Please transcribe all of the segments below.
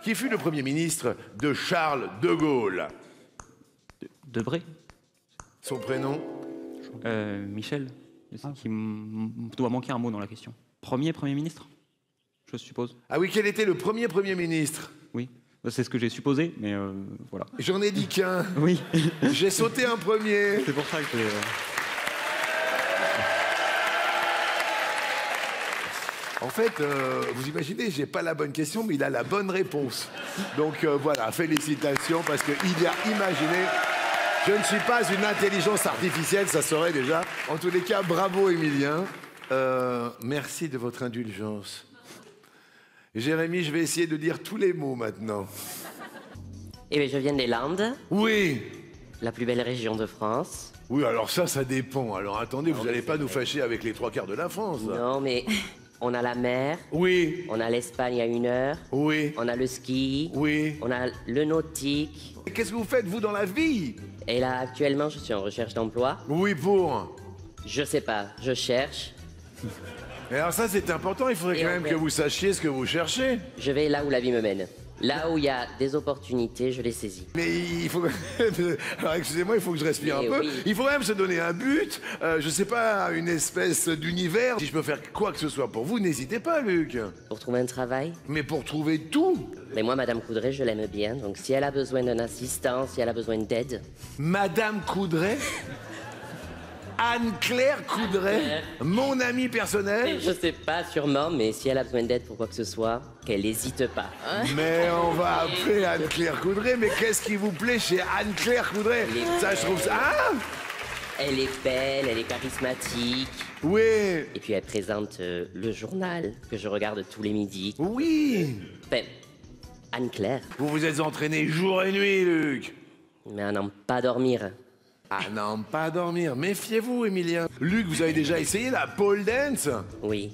qui fut le Premier ministre de Charles de Gaulle? Debré. Son prénom? Michel. Qui doit manquer un mot dans la question. Premier ministre, je suppose. Ah oui, quel était le premier Premier ministre? Oui, c'est ce que j'ai supposé, mais voilà. J'en ai dit qu'un. Oui. J'ai sauté un premier. C'est pour ça que j'ai... En fait, vous imaginez, j'ai pas la bonne question, mais il a la bonne réponse. Donc voilà, félicitations, parce qu'il a imaginé... Je ne suis pas une intelligence artificielle, ça serait déjà. En tous les cas, bravo, Émilien. Merci de votre indulgence. Jérémy, je vais essayer de dire tous les mots maintenant. Eh bien, je viens des Landes. Oui. La plus belle région de France. Oui, alors ça dépend. Alors attendez, vous n'allez pas nous fâcher avec les 3/4 de la France. Là. Non, mais on a la mer. Oui. On a l'Espagne à 1 heure. Oui. On a le ski. Oui. On a le nautique. Qu'est-ce que vous faites, vous, dans la vie? Et là, actuellement, je suis en recherche d'emploi. Oui, pour? Je sais pas, je cherche. Et alors ça, c'est important. Il faudrait quand même que vous sachiez ce que vous cherchez. Je vais là où la vie me mène. Là où il y a des opportunités, je les saisis. Mais il faut... Alors excusez-moi, il faut que je respire un peu. Oui. Il faut quand même se donner un but, je sais pas, une espèce d'univers. Si je peux faire quoi que ce soit pour vous, n'hésitez pas, Luc. Pour trouver un travail? Mais pour trouver tout. Mais moi, Madame Coudray, je l'aime bien. Donc si elle a besoin d'un assistant, si elle a besoin d'aide... Madame Coudray? Anne-Claire Coudray, mon amie personnelle. Je sais pas, sûrement, mais si elle a besoin d'aide pour quoi que ce soit, qu'elle n'hésite pas. Mais on va appeler Anne-Claire Coudray. Mais qu'est-ce qui vous plaît chez Anne-Claire Coudray? Ça, je trouve ça... Ah! Elle est belle, elle est charismatique. Oui. Et puis elle présente le journal que je regarde tous les midis. Oui. Enfin, Anne-Claire. Vous vous êtes entraîné jour et nuit, Luc. Mais à n'en pas dormir. Ah non, pas dormir. Méfiez-vous, Émilien. Luc, vous avez déjà essayé la pole dance? Oui.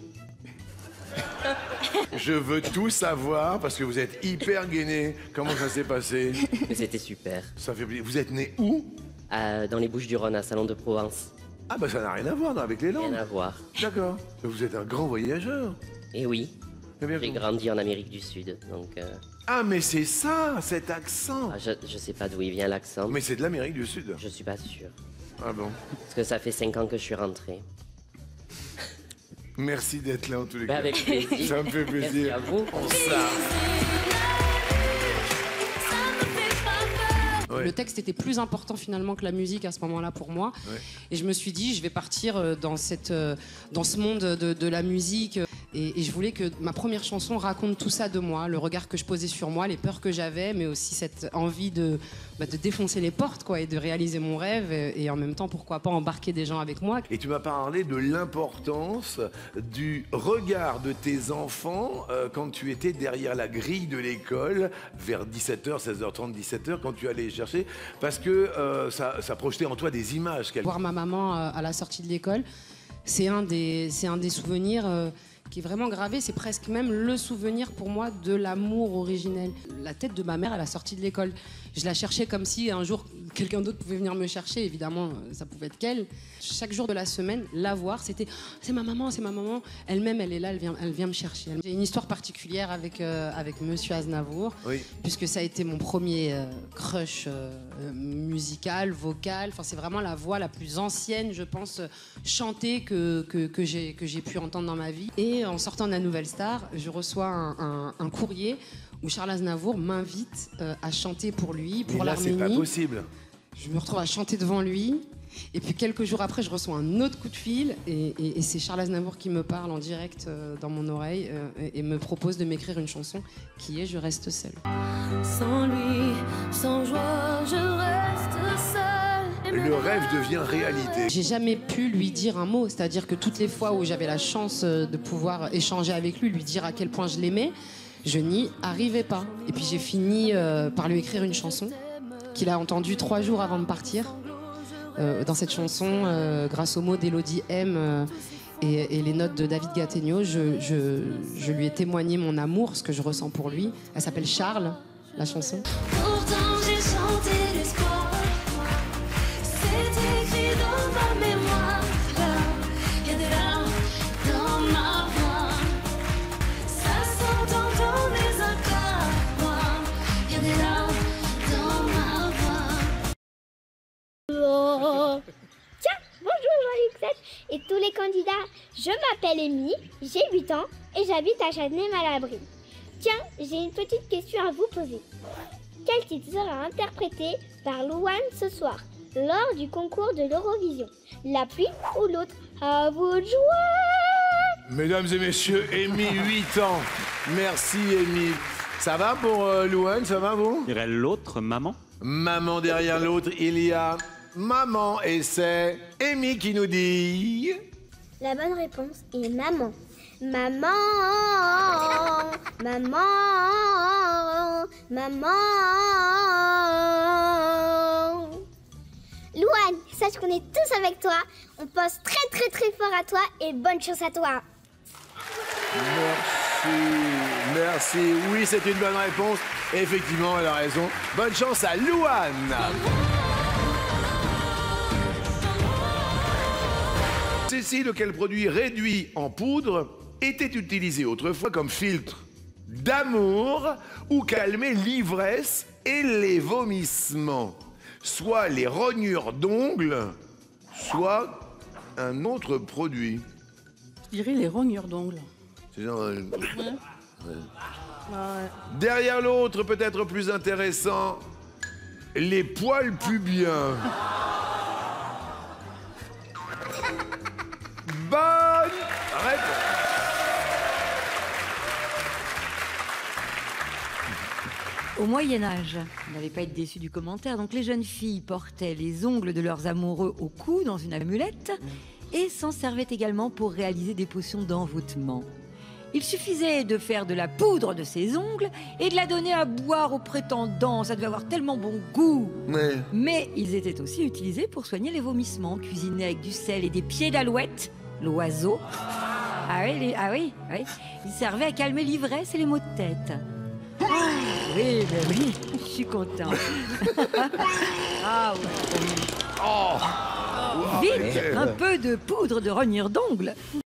Je veux tout savoir parce que vous êtes hyper gainé. Comment ça s'est passé? Mais c'était super. Ça fait plaisir. Vous êtes né où? Dans les Bouches-du-Rhône, à Salon de Provence. Ah bah ça n'a rien à voir non, avec les langues. Rien à voir. D'accord. Vous êtes un grand voyageur. Et oui. Eh bien, J'ai grandi en Amérique du Sud, donc... Ah mais c'est ça, cet accent. Ah, je sais pas d'où il vient l'accent. Mais c'est de l'Amérique du Sud. Je suis pas sûr. Ah bon. Parce que ça fait 5 ans que je suis rentré. Merci d'être là en tous les Bah, cas. avec plaisir. Ça me fait plaisir. Merci à vous. Ouais. Le texte était plus important finalement que la musique à ce moment-là pour moi. Ouais. Et je me suis dit, je vais partir dans ce monde de la musique. Et je voulais que ma première chanson raconte tout ça de moi, le regard que je posais sur moi, les peurs que j'avais, mais aussi cette envie de défoncer les portes quoi, et de réaliser mon rêve. Et en même temps, pourquoi pas embarquer des gens avec moi. Et tu m'as parlé de l'importance du regard de tes enfants quand tu étais derrière la grille de l'école, vers 17h, 16h30, 17h, quand tu allais chercher, parce que ça projetait en toi des images. Voir ma maman à la sortie de l'école, c'est un des souvenirs qui est vraiment gravé. C'est presque même le souvenir pour moi de l'amour originel. La tête de ma mère à la sortie de l'école. Je la cherchais comme si un jour quelqu'un d'autre pouvait venir me chercher. Évidemment, ça pouvait être qu'elle. Chaque jour de la semaine, la voir, c'était « c'est ma maman, c'est ma maman ». Elle-même, elle est là, elle vient me chercher. J'ai une histoire particulière avec Monsieur Aznavour, oui. Puisque ça a été mon premier crush musical, vocal. Enfin, c'est vraiment la voix la plus ancienne, je pense, chantée que j'ai pu entendre dans ma vie. Et en sortant de la Nouvelle Star, je reçois un courrier où Charles Aznavour m'invite à chanter pour lui, pour l'Arménie. Mais là, c'est pas possible. Je me retrouve à chanter devant lui. Et puis quelques jours après, je reçois un autre coup de fil. Et c'est Charles Aznavour qui me parle en direct dans mon oreille et me propose de m'écrire une chanson qui est « Je reste seule ». Sans lui, sans joie, je reste seule. Le rêve devient réalité. J'ai jamais pu lui dire un mot. C'est-à-dire que toutes les fois où j'avais la chance de pouvoir échanger avec lui dire à quel point je l'aimais, je n'y arrivais pas. Et puis j'ai fini par lui écrire une chanson qu'il a entendue 3 jours avant de partir. Dans cette chanson, grâce aux mots d'Élodie M et les notes de David Gattegno, je lui ai témoigné mon amour, ce que je ressens pour lui. Elle s'appelle Charles, la chanson. Pourtant j'ai chanté l'espoir. C'est écrit dans ma mémoire. Il y a des larmes dans ma voix. Ça s'entend dans mes accords. je m'appelle Amy, j'ai 8 ans et j'habite à Châtenay-Malabry. Tiens, j'ai une petite question à vous poser. Quel titre sera interprété par Louane ce soir, lors du concours de l'Eurovision? La pluie ou l'autre? À vous de jouer! Mesdames et messieurs, Amy, 8 ans. Merci, Amy. Ça va pour Louane, ça va vous? Je dirais l'autre, maman. Maman derrière l'autre, il y a maman et c'est Amy qui nous dit... La bonne réponse est maman. Maman, maman, maman. Louane, sache qu'on est tous avec toi. On pense très fort à toi et bonne chance à toi. Merci. Oui, c'est une bonne réponse. Effectivement, elle a raison. Bonne chance à Louane. Cécile, quel produit réduit en poudre était utilisé autrefois comme filtre d'amour ou calmer l'ivresse et les vomissements? Soit les rognures d'ongles, soit un autre produit. Je dirais les rognures d'ongles. C'est genre... Derrière l'autre, peut-être plus intéressant, les poils pubiens. Bonne réponse. Au Moyen-Âge, vous n'allez pas être déçu du commentaire, donc les jeunes filles portaient les ongles de leurs amoureux au cou dans une amulette et s'en servaient également pour réaliser des potions d'envoûtement. Il suffisait de faire de la poudre de ces ongles et de la donner à boire aux prétendants, ça devait avoir tellement bon goût. Ouais. Mais ils étaient aussi utilisés pour soigner les vomissements, cuisinés avec du sel et des pieds d'alouette, l'oiseau. Ah oui. Ils servaient à calmer l'ivresse et les maux de tête. Oui, je suis content. Ah ouais. Oh. Vite, un peu de poudre de rognure d'ongles.